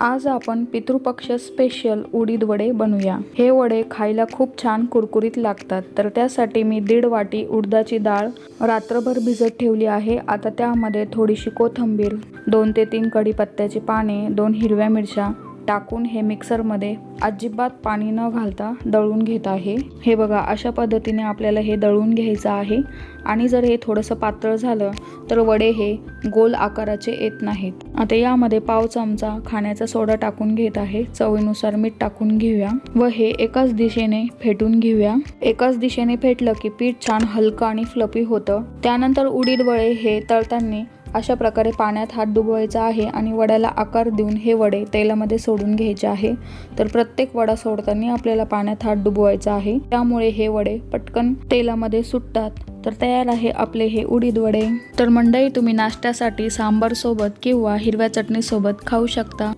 आज आपण पितृपक्ष स्पेशल उडीद वडे बनवूया। हे वडे खायला खूप छान कुरकुरीत लागतात। तर त्यासाठी मी 1.5 वाटी उडदाची डाळ रात्रभर भिजत ठेवली आहे। आता त्यामध्ये थोडीशी कोथिंबीर, 2 ते 3 कढीपत्त्याची पाने, 2 हिरव्या मिरच्या टाकून हे मिक्सरमध्ये अजिबात पाणी न घालता दळून घेत आहे। हे बघा, अशा पद्धतीने आपल्याला हे दळून घ्यायचं आहे। आणि जर हे थोडंसं पातळ झालं तर वडे हे गोल आकाराचे येत नाहीत। आता यामध्ये पाव चमचा खाण्याचा सोडा टाकून घेत आहे। चवीनुसार मीठ टाकून घेऊया व हे एकाच दिशेने फेटून घेऊया। एकाच दिशेने फेटलं की पीठ छान हलकं आणि फ्लफी होतं। त्यानंतर उडीद वडे हे तळताना अशा प्रकारे पाण्यात हात डुबवायचा आहे आणि वड्याला आकार देऊन हे वडे तेलामध्ये सोडून घ्यायचे आहे। तर प्रत्येक वडा सोडताना आपल्याला पाण्यात हात डुबवायचा आहे, त्यामुळे हे वडे पटकन तेलामध्ये सुटतात। तर तयार आहे आपले हे उडीद वडे। तर मंडळी, तुम्ही नाश्त्यासाठी सांबार सोबत किंवा हिरव्या चटणी सोबत खाऊ शकता।